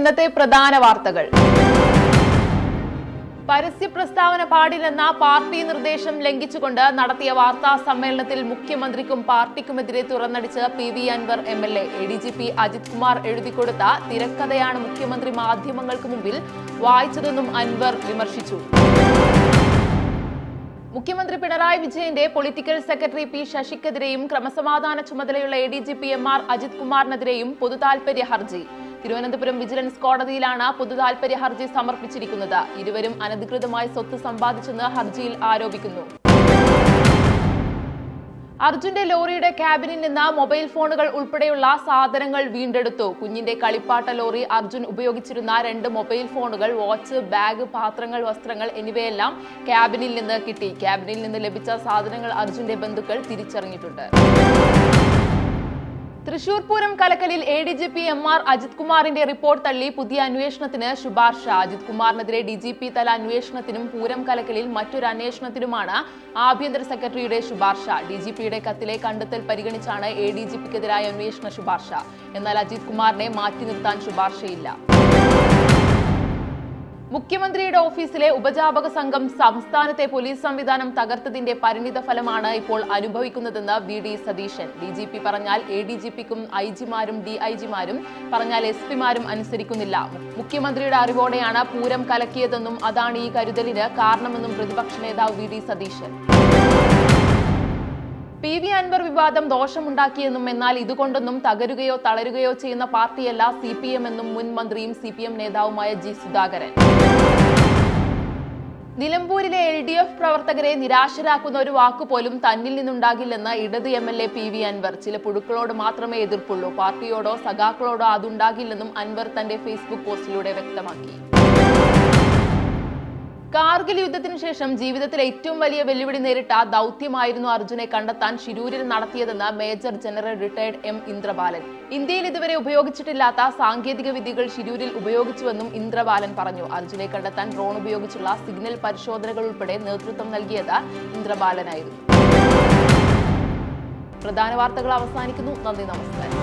ഇന്നത്തെ പ്രധാന വാർത്തകൾ. പരസ്യ പ്രസ്താവന പാടില്ലെന്ന പാർട്ടി നിർദ്ദേശം ലംഘിച്ചുകൊണ്ട് നടത്തിയ വാർത്താ സമ്മേളനത്തിൽ മുഖ്യമന്ത്രിക്കും പാർട്ടിക്കുമെതിരെ തുറന്നടിച്ച് PV Anwar MLA. ADGP Ajith Kumar എഴുതിക്കൊടുത്ത തിരക്കഥയാണ് മുഖ്യമന്ത്രി മാധ്യമങ്ങൾക്ക് മുമ്പിൽ വായിച്ചതെന്നും അൻവർ വിമർശിച്ചു. മുഖ്യമന്ത്രി പിണറായി വിജയന്റെ പൊളിറ്റിക്കൽ സെക്രട്ടറി P ശശിക്കെതിരെയും ക്രമസമാധാന ചുമതലയുള്ള ADGP MR അജിത് കുമാറിനെതിരെയും പൊതുതാൽപര്യ ഹർജി. തിരുവനന്തപുരം വിജിലൻസ് കോടതിയിലാണ് പൊതുതാൽപര്യ ഹർജി സമർപ്പിച്ചിരിക്കുന്നത്. ഇരുവരും അനധികൃതമായി സ്വത്ത് സമ്പാദിച്ചെന്ന് ഹർജിയിൽ ആരോപിക്കുന്നു. അർജുന്റെ ലോറിയുടെ ക്യാബിനിൽ നിന്ന് മൊബൈൽ ഫോണുകൾ ഉൾപ്പെടെയുള്ള സാധനങ്ങൾ വീണ്ടെടുത്തു. കുഞ്ഞിന്റെ കളിപ്പാട്ട ലോറി അർജുൻ ഉപയോഗിച്ചിരുന്ന 2 മൊബൈൽ ഫോണുകൾ, വാച്ച്, ബാഗ്, പാത്രങ്ങൾ, വസ്ത്രങ്ങൾ എന്നിവയെല്ലാം ക്യാബിനിൽ നിന്ന് കിട്ടി. ക്യാബിനിൽ നിന്ന് ലഭിച്ച സാധനങ്ങൾ അർജുന്റെ ബന്ധുക്കൾ തിരിച്ചറിഞ്ഞിട്ടുണ്ട്. തൃശൂർ പൂരം കലക്കലിൽ ADGP MR അജിത് കുമാറിന്റെ റിപ്പോർട്ട് തള്ളി പുതിയ അന്വേഷണത്തിന് ശുപാർശ. അജിത് കുമാറിനെതിരെ DGP തല അന്വേഷണത്തിനും പൂരം കലക്കലിൽ മറ്റൊരു അന്വേഷണത്തിനുമാണ് ആഭ്യന്തര സെക്രട്ടറിയുടെ ശുപാർശ. DGPയുടെ കത്തിലെ കണ്ടെത്തൽ പരിഗണിച്ചാണ് ADGPക്കെതിരായ അന്വേഷണ ശുപാർശ. എന്നാൽ അജിത് കുമാറിനെ മാറ്റി നിർത്താൻ ശുപാർശയില്ല. മുഖ്യമന്ത്രിയുടെ ഓഫീസിലെ ഉപജാപക സംഘം സംസ്ഥാനത്തെ പോലീസ് സംവിധാനം തകർത്തതിന്റെ പരിണിത ഫലമാണ് ഇപ്പോൾ അനുഭവിക്കുന്നതെന്ന് VD സതീശൻ. DGP പറഞ്ഞാൽ ADGPക്കും IG-മാരും DIG-മാരും പറഞ്ഞാൽ SP-മാരും അനുസരിക്കുന്നില്ല. മുഖ്യമന്ത്രിയുടെ അറിവോടെയാണ് പൂരം കലക്കിയതെന്നും അതാണ് ഈ കരുതലിന് കാരണമെന്നും പ്രതിപക്ഷ നേതാവ് VD സതീശൻ. PV അൻവർ വിവാദം ദോഷമുണ്ടാക്കിയെന്നും എന്നാൽ ഇതുകൊണ്ടൊന്നും തകരുകയോ തളരുകയോ ചെയ്യുന്ന പാർട്ടിയല്ല CPM എന്നും മുൻ മന്ത്രിയും CPM നേതാവുമായ G സുധാകരൻ. നിലമ്പൂരിലെ LDF പ്രവർത്തകരെ നിരാശരാക്കുന്ന ഒരു വാക്കുപോലും തന്നിൽ നിന്നുണ്ടാകില്ലെന്ന് ഇടത് MLA PV അൻവർ. ചില പുഴുക്കളോട് മാത്രമേ എതിർപ്പുള്ളൂ, പാർട്ടിയോടോ സഖാക്കളോടോ അതുണ്ടാകില്ലെന്നും അൻവർ തന്റെ ഫേസ്ബുക്ക് പോസ്റ്റിലൂടെ വ്യക്തമാക്കി. കാർഗിൽ യുദ്ധത്തിനു ശേഷം ജീവിതത്തിലെ ഏറ്റവും വലിയ വെല്ലുവിളി നേരിട്ട ദൗത്യമായിരുന്നു അർജുനെ കണ്ടെത്താൻ ശിരൂരിൽ നടത്തിയതെന്ന് major general retired M Indrabalan. ഇന്ത്യയിൽ ഇതുവരെ ഉപയോഗിച്ചിട്ടില്ലാത്ത സാങ്കേതിക വിദ്യകൾ ശിരൂരിൽ ഉപയോഗിച്ചുവെന്നും ഇന്ദ്രബാലൻ പറഞ്ഞു. അർജുനെ കണ്ടെത്താൻ ഡ്രോൺ ഉപയോഗിച്ചുള്ള സിഗ്നൽ പരിശോധനകൾ ഉൾപ്പെടെ നേതൃത്വം നൽകിയത് ഇന്ദ്രബാലനായിരുന്നു. പ്രധാന വാർത്തകൾ അവസാനിക്കുന്നു. നന്ദി, നമസ്കാരം.